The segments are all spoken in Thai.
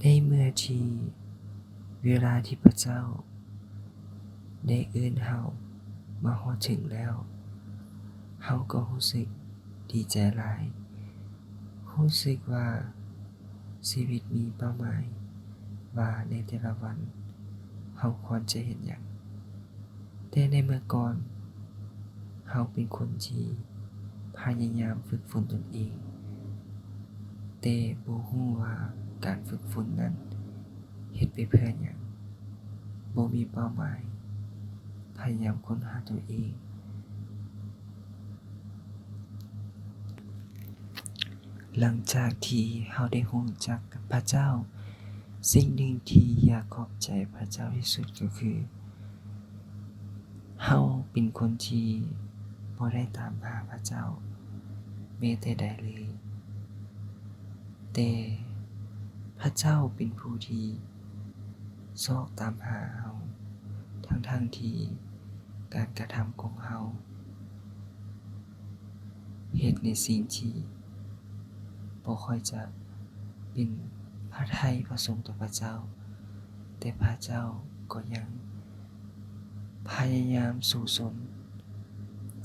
ในเมื่อที่เวลาที่พระเจ้าได้เอิ้นเฮามาฮอดถึงแล้วเฮาก็รู้สึกดีใจหลายรู้สึกว่าชีวิตมีเป้าหมายว่าในแต่ละวันเฮาควรจะเฮ็ดหยังแต่ในเมื่อก่อนเฮาเป็นคนที่พยายามฝึกฝนตนเองแต่บ่รู้ว่าการฝึกฝนนั้นเฮ็ดไปเพื่อหยังบ่มีเป้าหมายพยายามค้นหาตัวเองหลังจากที่เฮาได้รู้จักกับพระเจ้าสิ่งหนึ่งที่อยากขอบใจพระเจ้าที่สุดก็คือเฮาเป็นคนที่บ่ได้ตามหาพระเจ้าแม้แต่ใดเลยแต่พระเจ้าเป็นผู้ที่ซอกตามหาเฮาทั้งที่การกระทำของเฮาเฮ็ดในสิ่งที่บ่ค่อยจะเป็นพระทัยประสงค์ต่อพระเจ้าแต่พระเจ้าก็ยังพยายามสู่สน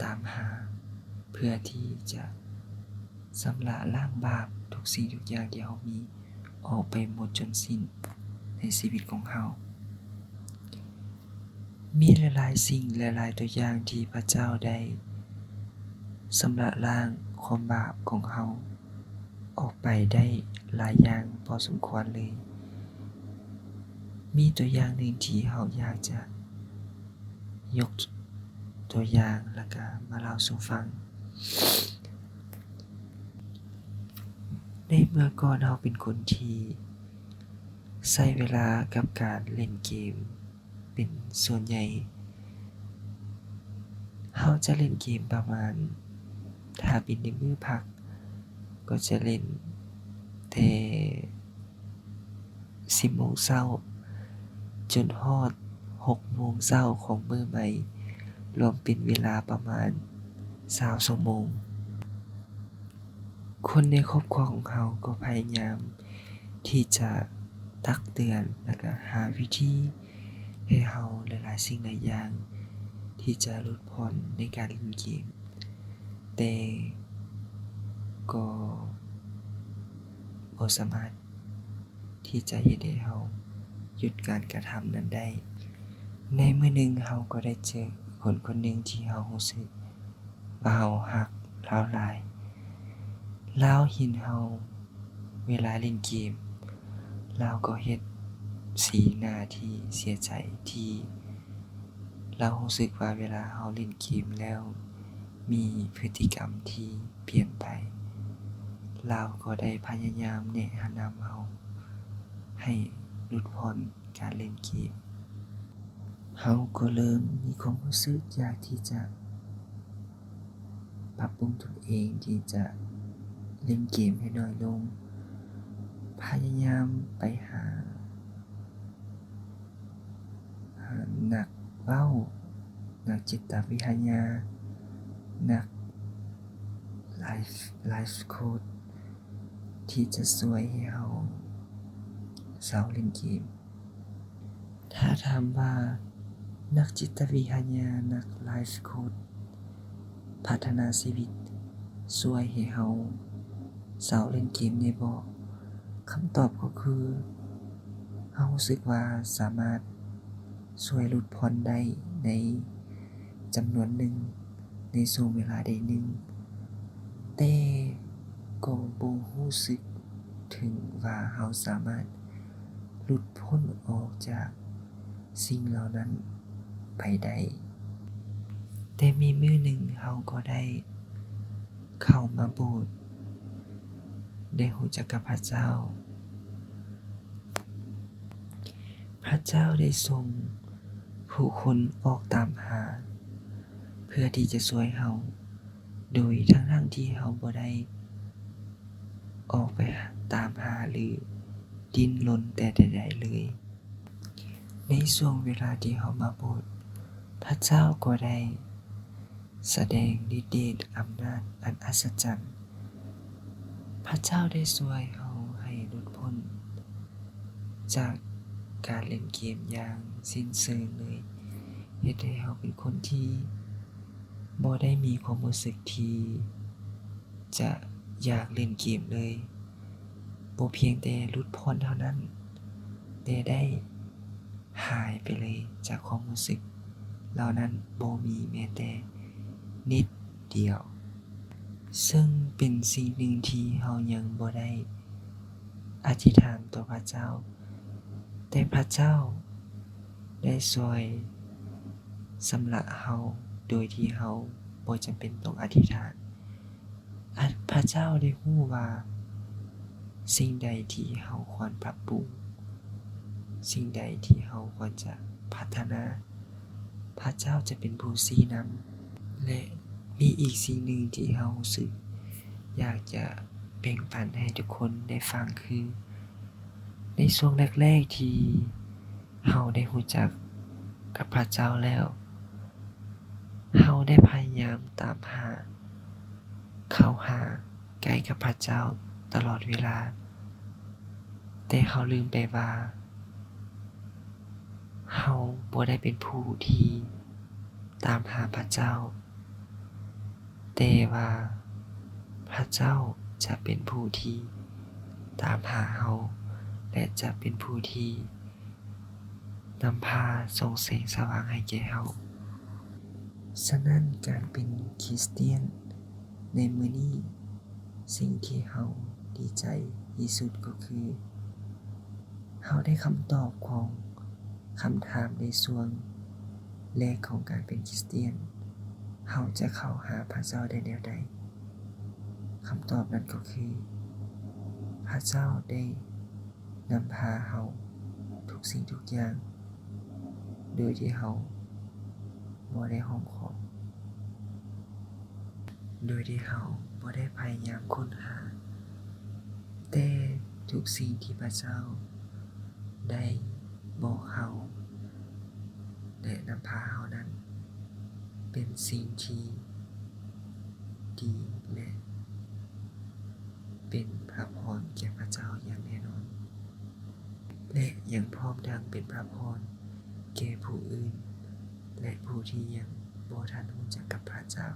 ตามหาเพื่อที่จะชำระล้างบาปทุกสิ่งทุกอย่างที่เฮามีออกไปหมดจนสิ้นในชีวิตของเฮามีหลายๆสิ่งหลายๆตัวอย่างที่พระเจ้าได้ชำระล้างความบาปของเฮาออกไปได้หลายอย่างพอสมควรเลยมีตัวอย่างหนึ่งที่เฮาอยากจะยกตัวอย่างแล้วก็มาเล่าสู่ฟังในเมื่อก่อนเฮาเป็นคนที่ใช้เวลากับการเล่นเกมเป็นส่วนใหญ่เฮาจะเล่นเกมประมาณถ้าเป็นในมื้อพักก็จะเล่นแต่10 โมงเช้าจนฮอด6 โมงเช้าของมื้อใหม่รวมเป็นเวลาประมาณ20 ชั่วโมงคนในครอบครัวของเขาก็พยายามที่จะตักเตือนแล้วก็หาวิธีให้เราหลายๆสิ่งหลายอย่างที่จะลดผ่อนในการเล่นเกมแต่ก็บ่สามารถที่จะเฮ็ดให้เราหยุดการกระทำนั้นได้ในมื้อหนึ่งเราก็ได้เจอคนคนหนึ่งที่เรารู้สึกว่าเรารักเลาหลายเลาเห็นเราเวลาเล่นเกมเลาก็เฮ็ดสีหน้าที่เสียใจที่เรารู้สึกว่าเวลาเราเล่นเกมแล้วมีพฤติกรรมที่เปลี่ยนไปเราก็ได้พยายามแนะนำเราให้ลดผ่อนการเล่นเกมเราก็เริ่มมีความรู้สึกอยากที่จะปรับปรุงตนเองที่จะเล่นเกมให้น้อยลงพยายามไปหานักเว้านักจิตวิทยานักไลฟ์โค้ชที่จะช่วยให้เราเซาเล่นเกมถ้าถามว่านักจิตวิทยานักไลฟ์โค้ชพัฒนาชีวิตช่วยให้เราเซาเล่นเกมได้บ่คำตอบก็คือเรารู้สึกว่าสามารถช่วยลดผ่อนได้ในจำนวนหนึ่งในช่วงเวลาใดหนึ่งแต่ก็บ่รู้สึกถึงว่าเราสามารถหลุดพ้นออกจากสิ่งเหล่านั้นไปได้แต่มีมื้อหนึ่งเราก็ได้เข้ามาโบสถ์ได้รู้จักกับพระเจ้าพระเจ้าได้ส่งผู้คนออกตามหาเพื่อที่จะช่วยเราโดยทั้งที่เราบ่ได้ออกไปตามหาหรือดิ้นรนแต่ใดๆเลยในช่วงเวลาที่เรามาโบสถ์พระเจ้าก็ได้แสดงฤทธิ์เดชอำนาจอันอัศจรรย์พระเจ้าได้ช่วยเราให้หลุดพ้น จากการเล่นเกมอย่างสิ้นเชิงเลยเฮ็ดให้เราเป็นคนที่บ่ได้มีความรู้สึกที่จะอยากเล่นเกมเลยบ่เพียงแต่หลุดพ้นเท่านั้นแต่ได้หายไปเลยจากความรู้สึกเหล่านั้นบ่มีแม้แต่นิดเดียวซึ่งเป็นสิ่งหนึ่งที่เรายังบ่ได้อธิษฐานต่อพระเจ้าแต่พระเจ้าได้ช่วยชำระเราโดยที่เราบ่จำเป็นต้องอธิษฐานพระเจ้าได้รู้ว่าสิ่งใดที่เราควรปรับปรุงสิ่งใดที่เราควรจะพัฒนาพระเจ้าจะเป็นผู้ชี้นำและมีอีกสิ่งหนึ่งที่เรารู้สึกอยากจะแบ่งปันให้ทุกคนได้ฟังคือในช่วงแรกๆที่เราได้รู้จักกับพระเจ้าแล้วเราได้พยายามตามหาเข้าหาใกล้กับพระเจ้าตลอดเวลาแต่เราลืมไปว่าเราบ่ได้เป็นผู้ที่ตามหาพระเจ้าแต่ว่าพระเจ้าจะเป็นผู้ที่ตามหาเราและจะเป็นผู้ที่นำพาส่งแสงสว่างให้แก่เราฉะนั้นการเป็นคริสเตียนในมื้อนี้สิ่งที่เราดีใจที่สุดก็คือเราได้คำตอบของคำถามในส่วนแรกของการเป็นคริสเตียนเราจะเข้าหาพระเจ้าได้แนวใดคำตอบนั้นก็คือพระเจ้าได้นำพาเราทุกสิ่งทุกอย่างโดยที่เราบ่ได้ห้อมขอโดยที่เราบ่ได้พยายามค้นหาแต่ทุกสิ่งที่พระเจ้าได้บอกเราและนำพาเรานั้นเป็นสิ่งที่ดีและเป็นพระพรแก่พระเจ้าอย่างแน่นอนและยังพร้อมทั้งเป็นพระพรแก่ผู้อื่นและผู้ที่ยังบ่ทันรู้จักกับพระเจ้า